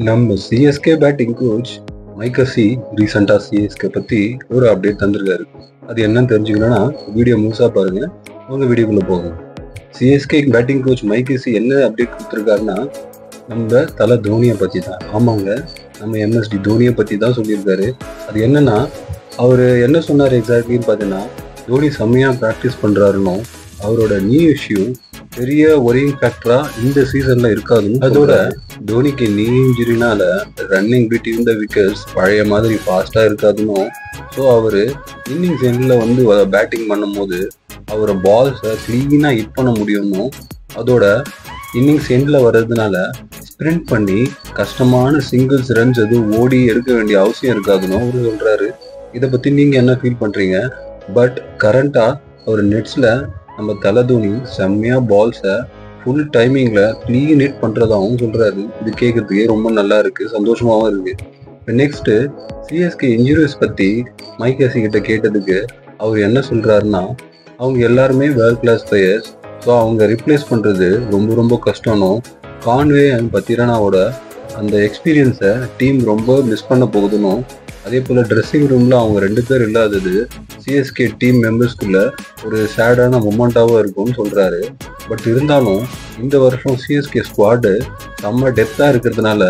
நம்ம CSK batting coach மைக்கசி ரீசெண்டாக CSK பற்றி ஒரு அப்டேட் தந்திருக்காரு. அது என்னன்னு தெரிஞ்சுக்கணும்னா வீடியோ முழுசாக பாருங்க. உங்க வீடியோக்குள்ளே போங்க. சிஎஸ்கே பேட்டிங் கோச் மைக்கசி என்ன அப்டேட் கொடுத்துருக்காருன்னா, நம்ம தலை தோனியை பற்றி தான். ஆமாங்க, நம்ம எம்எஸ்டி தோனியை பற்றி தான் சொல்லியிருக்காரு. அது என்னன்னா, அவர் என்ன சொன்னார் எக்ஸாக்ட்லின்னு பார்த்தீங்கன்னா, தோனி செம்மையாக ப்ராக்டிஸ் பண்ணுறாருன்னு, அவரோட நியூ இஷ்யூ பெரிய ஒரியிங் ஃபேக்டரா இந்த சீசன்ல இருக்காதுன்னு. அதோட தோனிக்கு நீ இன்ஜுரினால ரன்னிங் பிட்வீன் த விக்கெட்ஸ் பழைய மாதிரி ஃபாஸ்டா இருக்காதுன்னு. ஸோ அவரு இன்னிங்ஸ் எண்டில் வந்து பேட்டிங் பண்ணும்போது அவரை பால்ஸை கிளீனா ஹிட் பண்ண முடியும்னு, அதோட இன்னிங்ஸ் எண்டில் வர்றதுனால ஸ்ப்ரிண்ட் பண்ணி கஷ்டமான சிங்கிள்ஸ் ரன்ஸ் எதுவும் ஓடி எடுக்க வேண்டிய அவசியம் இருக்காதுன்னு அவரு சொல்றாரு. இதை பத்தி நீங்க என்ன ஃபீல் பண்றீங்க? பட் கரண்டா அவர் நெட்ஸ்ல நம்ம தலை தோனி செம்மையா பால்ஸை ஃபுல் டைமிங்ல க்ளீன் ஹிட் பண்றதாகவும் சொல்றாரு. இது கேட்கறதுக்கே ரொம்ப நல்லா இருக்கு, சந்தோஷமாவும் இருக்கு. இப்போ நெக்ஸ்ட் சிஎஸ்கே இன்ஜுரிஸ் பத்தி மைக்கேசி கிட்ட கேட்டதுக்கு அவர் என்ன சொல்றாருன்னா, அவங்க எல்லாருமே வேர்ல்ட் கிளாஸ் பிளேயர்ஸ். ஸோ அவங்க ரிப்ளேஸ் பண்றது ரொம்ப ரொம்ப கஷ்டம்னு, கான்வே அண்ட் பத்திரனாவோட அந்த எக்ஸ்பீரியன்ஸை டீம் ரொம்ப மிஸ் பண்ண போகுதுன்னு, அதே போல் ட்ரெஸ்ஸிங் ரூமில் அவங்க 2 பேர் இல்லாதது சிஎஸ்கே டீம் மெம்பர்ஸ்குள்ள ஒரு சேடான மொமெண்ட்டாகவும் இருக்கும்னு சொல்கிறாரு. பட் இருந்தாலும் இந்த வருஷம் சிஎஸ்கே ஸ்குவாடு செம்ம டெப்த்தாக இருக்கிறதுனால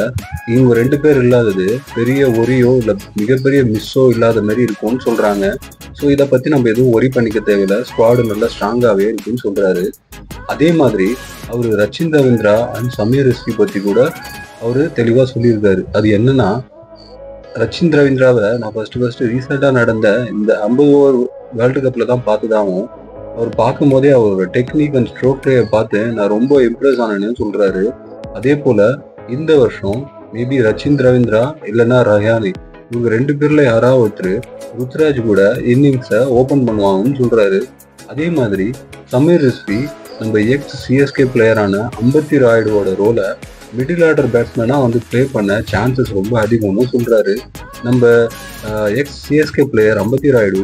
இவங்க 2 பேர் இல்லாதது பெரிய ஒரியோ இல்லை மிகப்பெரிய மிஸ்ஸோ இல்லாத மாதிரி இருக்கும்னு சொல்கிறாங்க. ஸோ இதை பற்றி நம்ம எதுவும் ஒரி பண்ணிக்க தேவையில்லை, ஸ்குவாடு நல்லா ஸ்ட்ராங்காகவே இருக்குன்னு சொல்கிறாரு. அதே மாதிரி அவர் ரச்சின் ரவீந்திரா அண்ட் சமீர் ரிஸ்வி பற்றி கூட அவர் தெளிவாக சொல்லியிருக்காரு. அது என்னன்னா, ரச்சின் ரவீந்திராவை நான் ஃபர்ஸ்ட் ரீசெண்டாக நடந்த இந்த 50 ஓவர் வேர்ல்டு கப்பில் தான் பார்த்துதாகவும், அவர் பார்க்கும்போதே அவரோட டெக்னிக் அண்ட் ஸ்ட்ரோக் பிளேயை பார்த்து நான் ரொம்ப இம்ப்ரெஸ் ஆனேன்னு சொல்கிறாரு. அதே போல் இந்த வருஷம் மேபி ரச்சின் ரவீந்திரா இல்லைன்னா ரஹானே, இவங்க 2 பேரில் யாராவது ஒருத்தர் ருத்ராஜ் கூட இன்னிங்ஸை ஓப்பன் பண்ணுவாங்கன்னு சொல்கிறாரு. அதே மாதிரி சமீர் ரிஸ்வி நம்ம எக்ஸ் சிஎஸ்கே பிளேயரான அம்பத்தி ராயுடுவோட ரோலை மிடில் ஆர்டர் பேட்ஸ்மேனாக வந்து ப்ளே பண்ண சான்சஸ் ரொம்ப அதிகம்னு சொல்கிறாரு. நம்ம எக்ஸ் சிஎஸ்கே பிளேயர் அம்பத்தி ராயுடு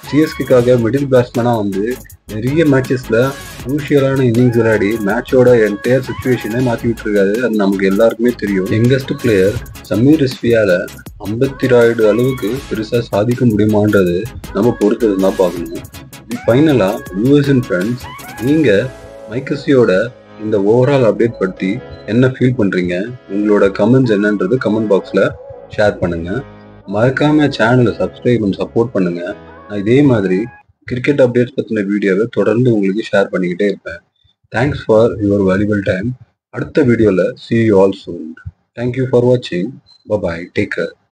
சிஎஸ்கேக்காக மிடில் பேட்ஸ்மேனாக வந்து நிறைய மேட்சஸில் குரூஷியலான இன்னிங்ஸ் விளையாடி மேட்சோட என்டையர் சுச்சுவேஷனை மாற்றி விட்டுருக்காரு. அது நமக்கு எல்லாருக்குமே தெரியும். யங்கஸ்ட் பிளேயர் சமீர் ரிஸ்வியால் அம்பத்தி ராயுடு அளவுக்கு பெருசாக சாதிக்க முடியுமான்றது நம்ம பொறுத்தது தான் பார்க்கணும். ஃபைனலாக வியூவர்ஸ் அண்ட் ஃப்ரெண்ட்ஸ், நீங்கள் மைக்கசியோட இந்த ஓவரால் அப்டேட் பற்றி என்ன ஃபீல் பண்ணுறீங்க? உங்களோட கமெண்ட்ஸ் என்னன்றது கமெண்ட் பாக்ஸில் ஷேர் பண்ணுங்கள். மறக்காமல் சேனலை சப்ஸ்கிரைப் பண்ணி சப்போர்ட் பண்ணுங்கள். நான் இதே மாதிரி கிரிக்கெட் அப்டேட்ஸ் பற்றின வீடியோவை தொடர்ந்து உங்களுக்கு ஷேர் பண்ணிக்கிட்டே இருப்பேன். Thanks for your valuable time. அடுத்த வீடியோவில் see you all soon. Thank you for watching. Bye bye. Take care.